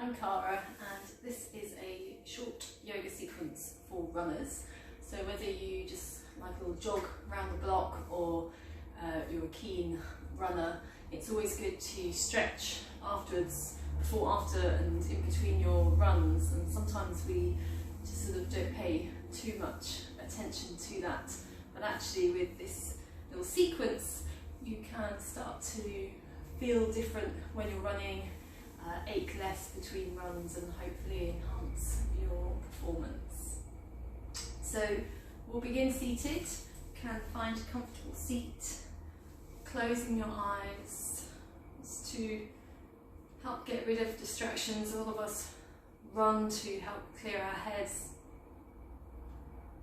I'm Cara, and this is a short yoga sequence for runners. So whether you just like a little jog around the block or you're a keen runner, it's always good to stretch afterwards, before, after and in between your runs, and sometimes we just sort of don't pay too much attention to that, but actually with this little sequence you can start to feel different when you're running, ache less between runs, and hopefully enhance your performance. So we'll begin seated. You can find a comfortable seat, closing your eyes, just to help get rid of distractions. All of us run to help clear our heads.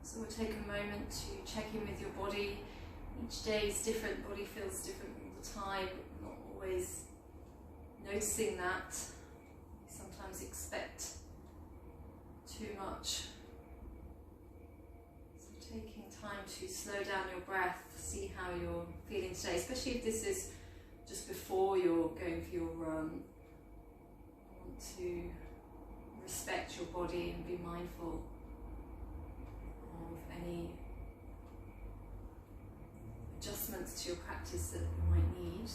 So we'll take a moment to check in with your body. Each day is different, body feels different all the time, not always noticing that. We sometimes expect too much. So taking time to slow down your breath, see how you're feeling today, especially if this is just before you're going for your run. I want to respect your body and be mindful of any adjustments to your practice that you might need.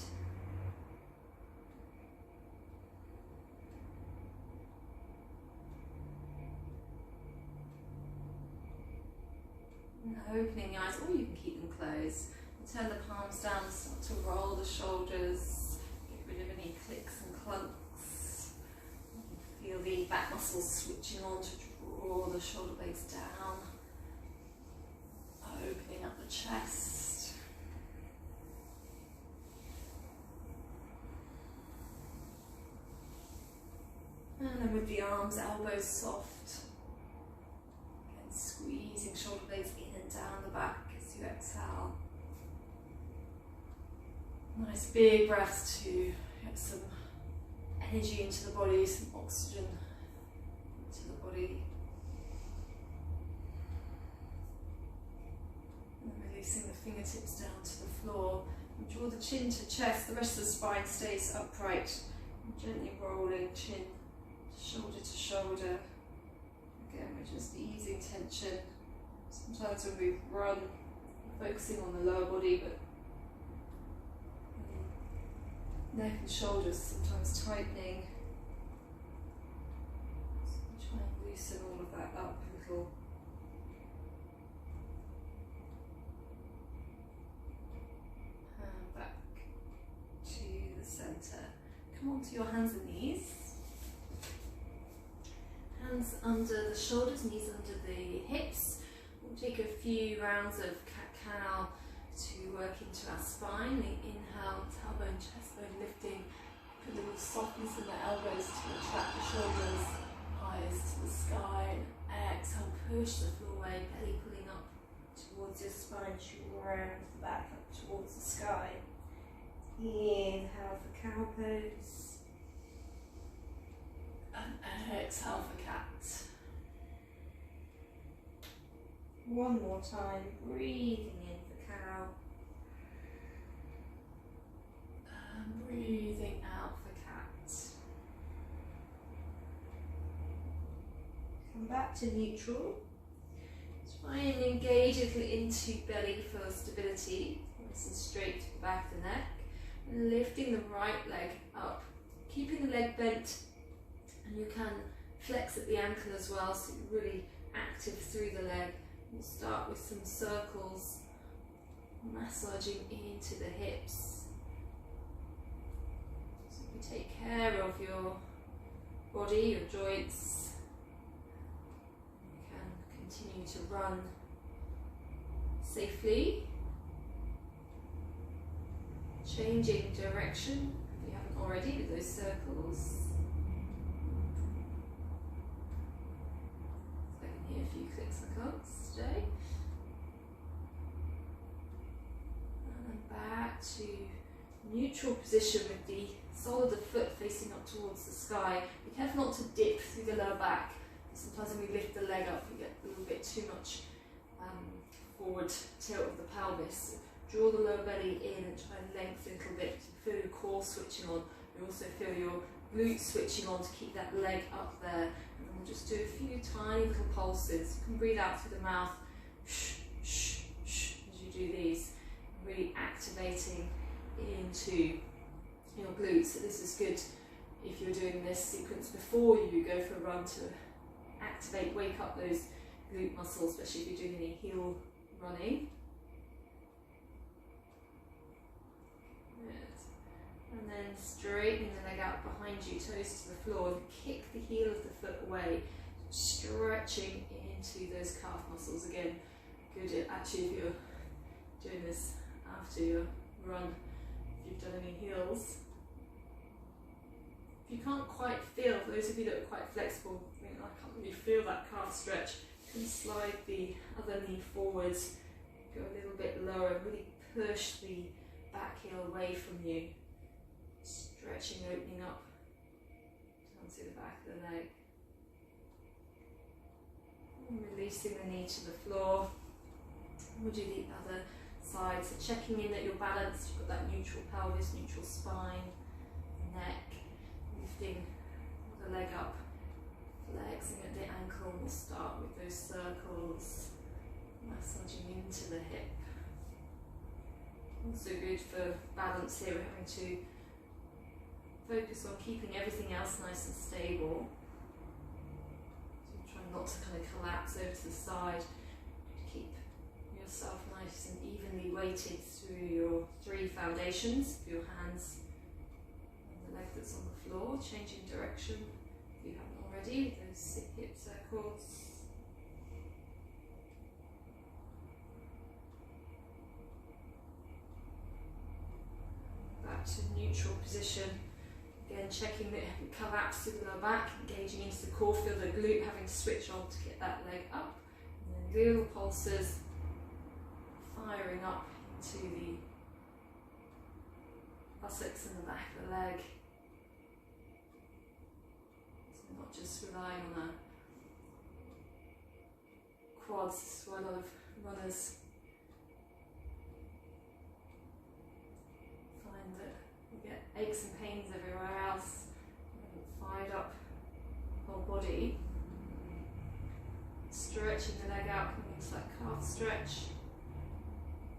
And opening the eyes, or you can keep them closed. Turn the palms down, start to roll the shoulders, get rid of any clicks and clunks. Feel the back muscles switching on to draw the shoulder blades down. Opening up the chest. And then with the arms, elbows soft. Again, squeezing shoulder blades in and down the back as you exhale. Nice big breaths to get some energy into the body, some oxygen into the body. And releasing the fingertips down to the floor. And draw the chin to chest, the rest of the spine stays upright. And gently rolling chin shoulder to shoulder. Again, we're just easing tension. Sometimes when we run, we're focusing on the lower body, but neck and shoulders sometimes tightening. So try and loosen all of that up a little. And back to the centre. Come onto your hands and knees. Hands under the shoulders, knees under the hips. We'll take a few rounds of cat-cow to work into our spine. The inhale, tailbone, chest bone lifting. Put a little softness in the elbows to attract the shoulders, eyes to the sky. Exhale, push the floor away, belly pulling up towards your spine, round the back up towards the sky. Inhale for cow pose. And exhale for cat. One more time, breathing in for cow. And breathing out for cat. Come back to neutral. Try and engage a little into belly for stability. Nice and straight to the back of the neck. And lifting the right leg up. Keeping the leg bent. And you can flex at the ankle as well, so you're really active through the leg. We'll start with some circles, massaging into the hips. So you take care of your body, your joints. You can continue to run safely. Changing direction, if you haven't already, with those circles. A few clicks and clunks today. And back to neutral position with the sole of the foot facing up towards the sky. Be careful not to dip through the lower back. Sometimes when we lift the leg up, we get a little bit too much forward tilt of the pelvis. So draw the lower belly in and try and lengthen a little bit. Feel your core switching on. You also feel your glute switching on to keep that leg up there. And we'll just do a few tiny little pulses. You can breathe out through the mouth, shh, shh, shh, as you do these, really activating into your glutes. So this is good if you're doing this sequence before you go for a run to activate, wake up those glute muscles, especially if you're doing any heel running. Good. And then straightening the leg out behind you, toes to the floor, and kick the heel of the foot away, stretching into those calf muscles. Again, good actually if you're doing this after your run, if you've done any heels. If you can't quite feel, for those of you that are quite flexible, I can't really feel that calf stretch, you can slide the other knee forwards, go a little bit lower, really push the back heel away from you, stretching, opening up down to the back of the leg. And releasing the knee to the floor. We'll do the other side, so checking in that you're balanced, you've got that neutral pelvis, neutral spine, neck, lifting the leg up, flexing at the ankle. We'll start with those circles, massaging into the hip. Also good for balance here, we're having to focus on keeping everything else nice and stable. So try not to kind of collapse over to the side, keep yourself nice and evenly weighted through your 3 foundations for your hands and the leg that's on the floor, changing direction if you haven't already, those hip circles. Back to neutral position. Again, checking that you haven't collapsed through the lower back, engaging into the core, feel the glute having to switch on to get that leg up. And then little pulses, firing up into the buttocks and the back of the leg. So not just relying on our quads, this is why a lot of runners find that you get aches and pains everywhere else, fired up whole body. Stretching the leg out, coming into that calf stretch.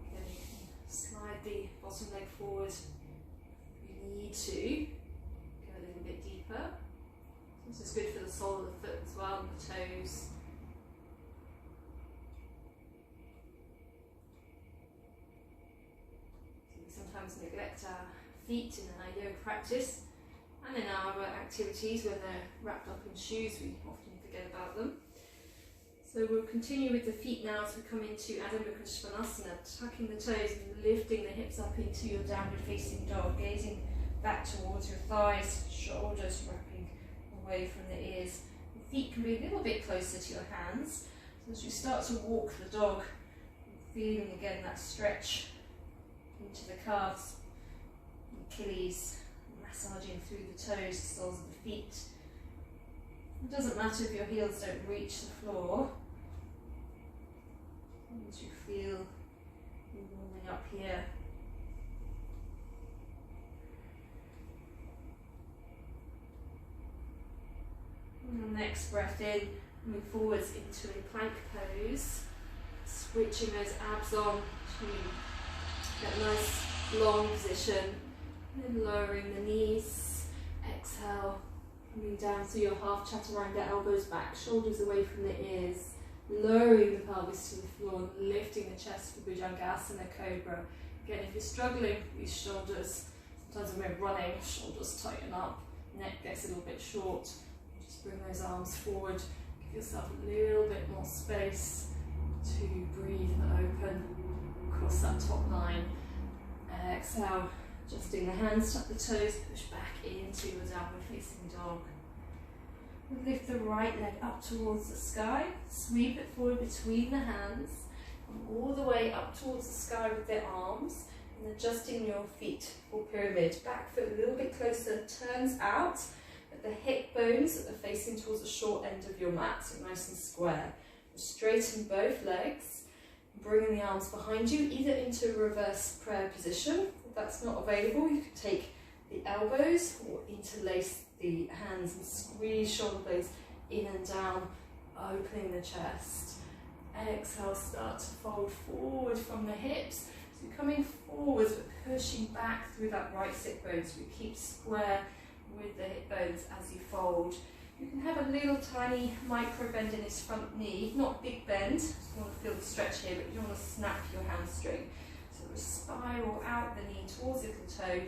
Again, you can slide the bottom leg forward if you need to. Go a little bit deeper. This is good for the sole of the foot as well, and the toes. So we sometimes neglect our feet in our yoga practice and in our activities when they're wrapped up in shoes, we often forget about them. So we'll continue with the feet now as we come into Adho Mukha Svanasana, tucking the toes and lifting the hips up into your downward facing dog, gazing back towards your thighs, shoulders wrapping away from the ears. The feet can be a little bit closer to your hands. So as you start to walk the dog, feeling again that stretch into the calves, Achilles, massaging through the toes, the soles of the feet. It doesn't matter if your heels don't reach the floor. As you feel you warming up here. And the next breath in, move forwards into a plank pose, switching those abs on to that nice long position, and then lowering the knees, exhale, coming down through your half chaturanga, elbows back, shoulders away from the ears, lowering the pelvis to the floor, and lifting the chest for Bhujangasana Cobra. Again, if you're struggling with these shoulders, sometimes when we're running, shoulders tighten up, neck gets a little bit short. Just bring those arms forward, give yourself a little bit more space to breathe and open across that top line. Exhale, adjusting the hands, tuck the toes, push back into your downward facing dog. Lift the right leg up towards the sky, sweep it forward between the hands, and all the way up towards the sky with the arms, and adjusting your feet for pyramid. Back foot a little bit closer, turns out, but the hip bones are facing towards the short end of your mat, so nice and square. Straighten both legs, bringing the arms behind you, either into a reverse prayer position. If that's not available, you can take the elbows or interlace the hands and squeeze shoulder blades in and down, opening the chest. Exhale, start to fold forward from the hips. So you're coming forward but pushing back through that right sit bone, so we keep square with the hip bones as you fold. You can have a little tiny micro bend in this front knee, not big bend, you want to feel the stretch here, but you don't want to snap your hamstring. So we spiral out the knee towards the little toe,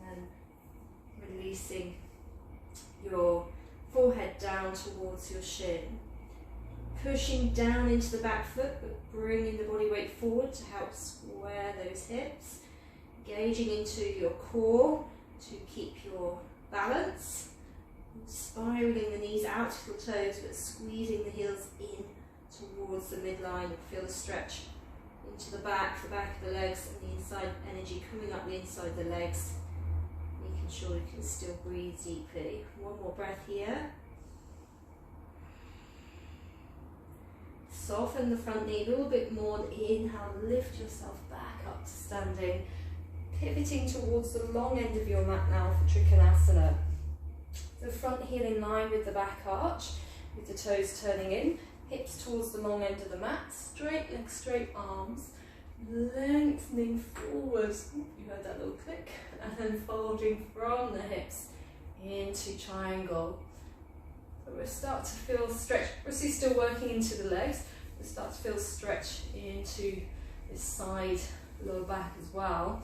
and then releasing your forehead down towards your shin. Pushing down into the back foot, but bringing the body weight forward to help square those hips. Engaging into your core to keep your balance. Spiraling the knees out to the toes, but squeezing the heels in towards the midline. Feel the stretch into the back of the legs, and the inside energy coming up the inside of the legs. Making sure you can still breathe deeply. One more breath here. Soften the front knee a little bit more. Inhale, lift yourself back up to standing. Pivoting towards the long end of your mat now for Trikonasana. The front heel in line with the back arch, with the toes turning in, hips towards the long end of the mat, straight legs, straight arms, lengthening forwards. You heard that little click, and then folding from the hips into triangle. So we'll start to feel stretch. We're still working into the legs. We'll start to feel stretch into this side lower back as well,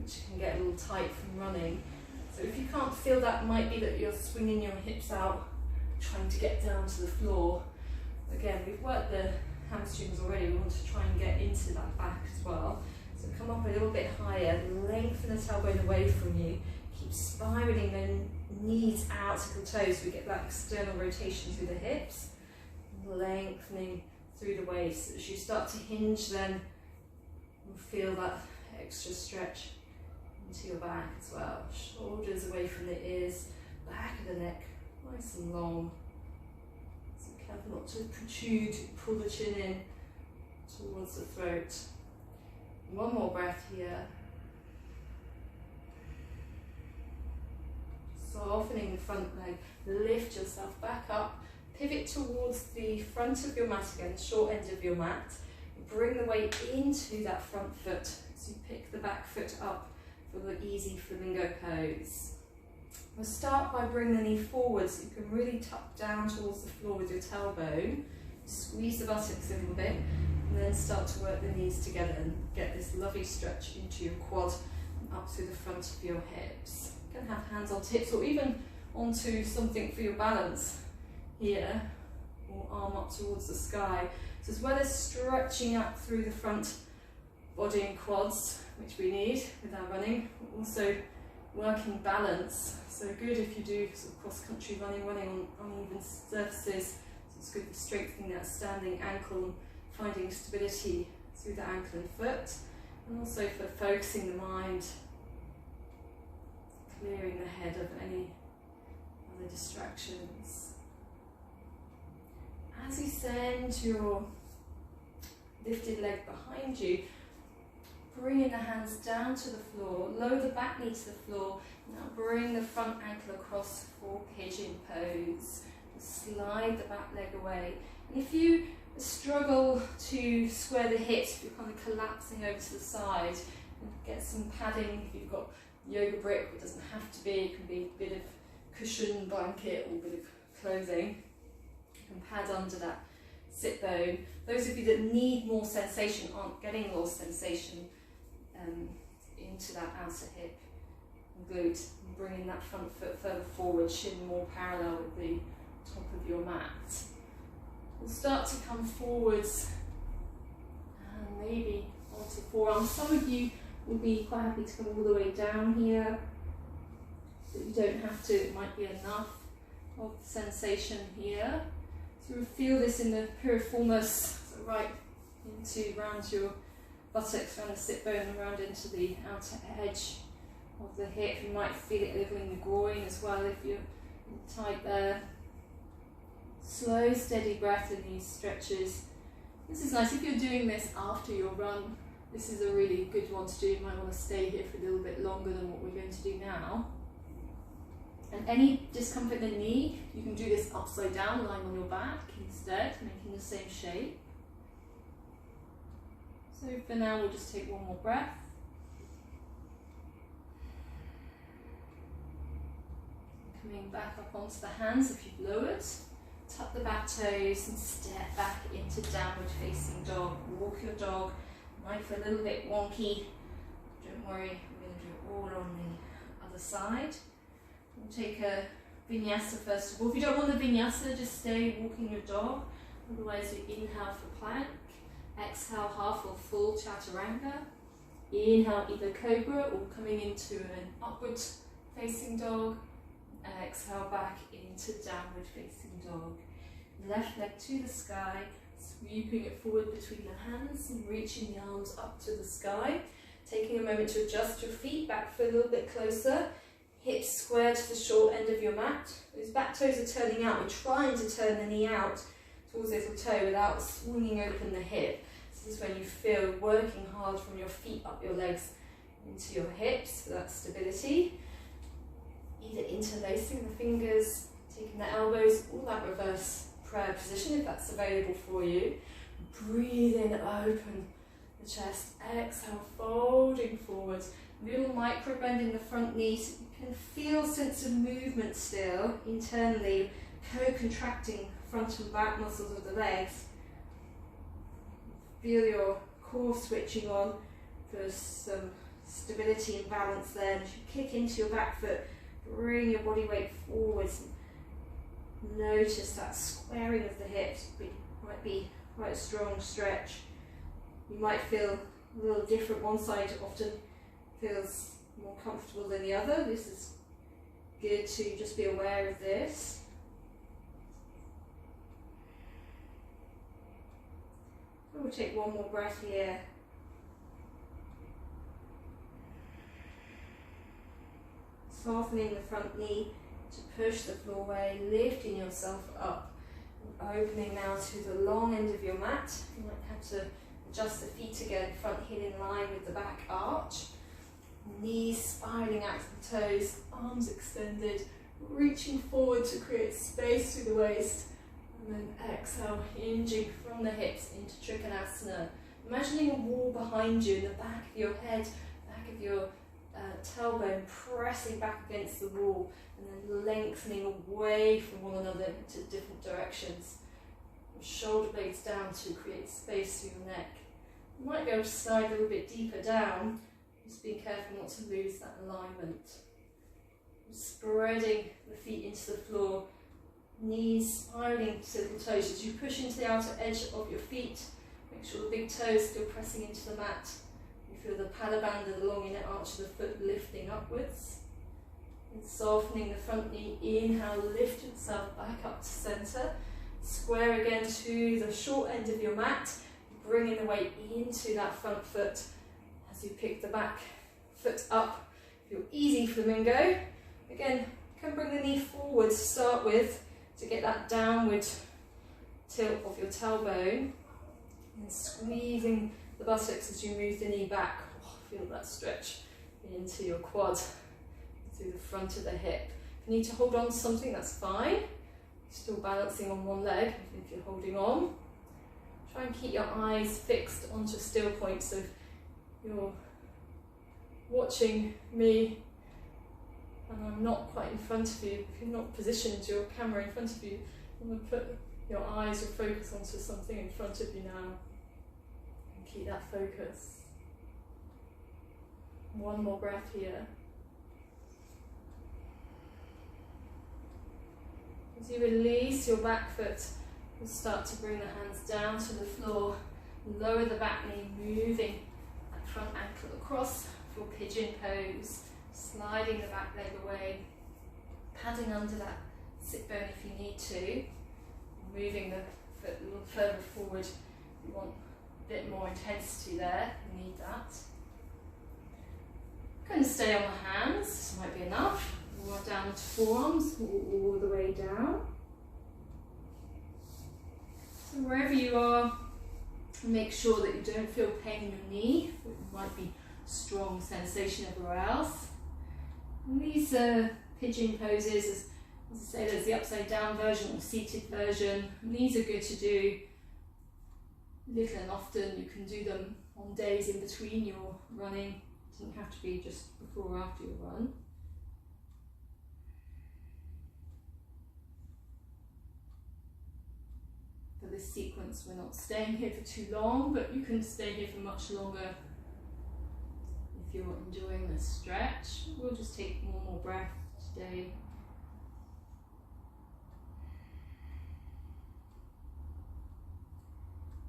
which can get a little tight from running. So if you can't feel that, it might be that you're swinging your hips out, trying to get down to the floor. Again, we've worked the hamstrings already. We want to try and get into that back as well. So come up a little bit higher, lengthen the tailbone away from you. Keep spiraling the knees out to the toes, so we get that external rotation through the hips. Lengthening through the waist. As you start to hinge, then you'll feel that extra stretch into your back as well. Shoulders away from the ears, back of the neck, nice and long. So careful not to protrude, pull the chin in towards the throat. One more breath here. Softening the front leg, lift yourself back up, pivot towards the front of your mat again, the short end of your mat. Bring the weight into that front foot, so you pick the back foot up for the easy flamingo pose. We'll start by bringing the knee forward, so you can really tuck down towards the floor with your tailbone. Squeeze the buttocks a little bit, and then start to work the knees together and get this lovely stretch into your quad and up through the front of your hips. You can have hands on hips or even onto something for your balance here, or arm up towards the sky. So as well as stretching up through the front body and quads, which we need with our running, we're also working balance. So good if you do sort of cross-country running on uneven surfaces. So it's good for strengthening that standing ankle and finding stability through the ankle and foot, and also for focusing the mind, clearing the head of any other distractions. As you send your lifted leg behind you, bringing the hands down to the floor, lower the back knee to the floor. Now bring the front ankle across for pigeon pose. Slide the back leg away. And if you struggle to square the hips, you're kind of collapsing over to the side, and get some padding. If you've got yoga brick, it doesn't have to be, it can be a bit of cushion, blanket, or a bit of clothing. You can pad under that sit bone. Those of you that need more sensation, aren't getting more sensation into that outer hip and glute, and bringing that front foot further forward, shin more parallel with the top of your mat. We'll start to come forwards and maybe onto forearms. Some of you will be quite happy to come all the way down here, but you don't have to, it might be enough of the sensation here. So we'll feel this in the piriformis, so right into around your buttocks, around the sit bone, around into the outer edge of the hip. You might feel it a little in the groin as well if you're tight there. Slow, steady breath in these stretches. This is nice if you're doing this after your run. This is a really good one to do. You might want to stay here for a little bit longer than what we're going to do now. And any discomfort in the knee, you can do this upside down, lying on your back instead, making the same shape. So for now, we'll just take one more breath. Coming back up onto the hands if you've lowered. Tuck the back toes and step back into downward facing dog. Walk your dog. Might feel a little bit wonky. Don't worry, we're going to do it all on the other side. We'll take a vinyasa first of all. If you don't want the vinyasa, just stay walking your dog. Otherwise, you inhale for plank. Exhale half or full chaturanga. Inhale either cobra or coming into an upward facing dog. Exhale back into downward facing dog. Left leg to the sky, sweeping it forward between the hands and reaching the arms up to the sky. Taking a moment to adjust your feet back for a little bit closer. Hips square to the short end of your mat. Those back toes are turning out. We're trying to turn the knee out towards the little toe without swinging open the hip. This is when you feel working hard from your feet up your legs into your hips for that stability. Either interlacing the fingers, taking the elbows, or that reverse prayer position if that's available for you. Breathe in, open the chest. Exhale, folding forward. Little micro bend in the front knee so you can feel sense of movement still internally, co-contracting front and back muscles of the legs. Feel your core switching on for some stability and balance there. And as you kick into your back foot, bring your body weight forwards. Notice that squaring of the hips. It might be quite a strong stretch. You might feel a little different. One side often feels more comfortable than the other. This is good to just be aware of this. We'll take one more breath here. Softening the front knee to push the floor away, lifting yourself up. And opening now to the long end of your mat. You might have to adjust the feet again, front heel in line with the back arch. Knees spiraling out to the toes, arms extended, reaching forward to create space through the waist. And then exhale, hinging from the hips into Trikonasana. Imagining a wall behind you in the back of your head, back of your tailbone pressing back against the wall and then lengthening away from one another into different directions. Shoulder blades down to create space through your neck. You might be able to slide a little bit deeper down, just being careful not to lose that alignment. Spreading the feet into the floor, knees spiraling to little toes as you push into the outer edge of your feet. Make sure the big toes still pressing into the mat. You feel the Padabandha, the long inner arch of the foot lifting upwards. And softening the front knee, inhale, lift yourself back up to centre. Square again to the short end of your mat, bringing the weight into that front foot as you pick the back foot up. Your easy flamingo. Again, you can bring the knee forward to start with to get that downward tilt of your tailbone and squeezing the buttocks as you move the knee back. Oh, feel that stretch into your quad through the front of the hip. If you need to hold on to something, that's fine. Still balancing on one leg if you're holding on. Try and keep your eyes fixed onto a still point, so you're watching me and I'm not quite in front of you. If you're not positioned your camera in front of you, I'm going to put your eyes or focus onto something in front of you now and keep that focus. One more breath here. As you release your back foot, you'll start to bring the hands down to the floor, lower the back knee, moving that front ankle across for pigeon pose, sliding the back leg away, padding under that sit bone if you need to, moving the foot a little further forward. You want a bit more intensity there, you need that. Going to stay on the hands, this might be enough. More down to forearms, all the way down. So wherever you are, make sure that you don't feel pain in your knee. It might be strong sensation everywhere else. And these pigeon poses. As I say, there's the upside down version or seated version. And these are good to do little and often. You can do them on days in between your running. It doesn't have to be just before or after your run. For this sequence, we're not staying here for too long, but you can stay here for much longer if you're enjoying the stretch. We'll just take one more breath today.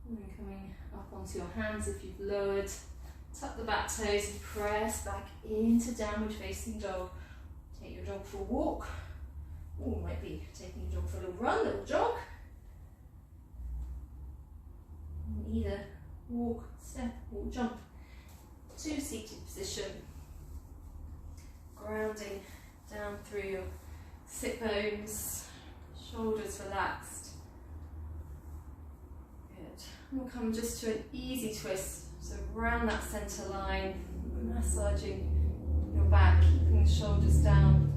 And then coming up onto your hands if you've lowered. Tuck the back toes and press back into downward facing dog. Take your dog for a walk. Or might be taking your dog for a little run, little jog. And either walk, step or jump to seated position. Grounding down through your sit bones, shoulders relaxed. Good. We'll come just to an easy twist. So round that centre line, massaging your back, keeping the shoulders down,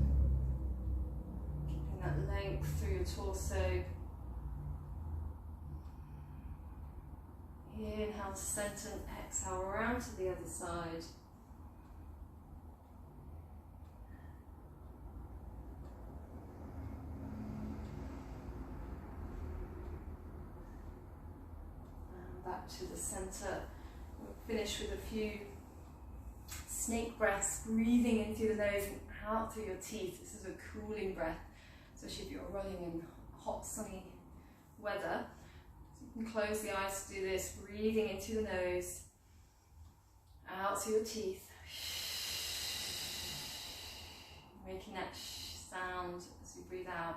keeping that length through your torso. Inhale to centre and exhale around to the other side. And back to the centre. We'll finish with a few snake breaths, breathing in through the nose and out through your teeth. This is a cooling breath, especially if you're running in hot, sunny weather. You can close the eyes to do this, breathing in through the nose, out through your teeth, making that sound as you breathe out.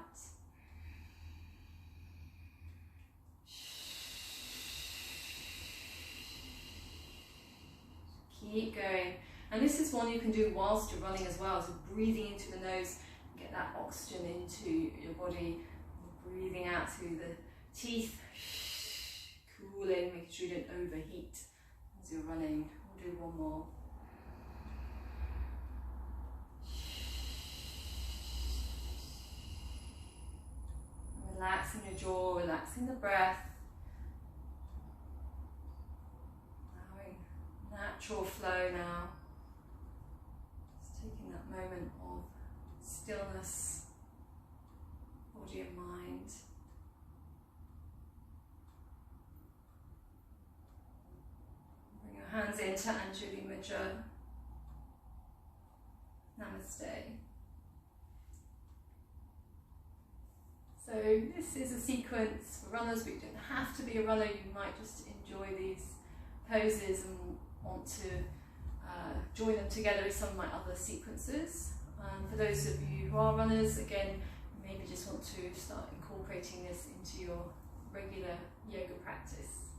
Keep going. And this is one you can do whilst you're running as well, so breathing into the nose, get that oxygen into your body, breathing out through the teeth. Cooling, making sure you don't overheat as you're running. We'll do one more. Relaxing your jaw, relaxing the breath. Allowing natural flow now. Just taking that moment of stillness, body and mind. Hands into Anjali Mudra. Namaste. So this is a sequence for runners, but you don't have to be a runner. You might just enjoy these poses and want to join them together with some of my other sequences. For those of you who are runners, again, maybe just want to start incorporating this into your regular yoga practice.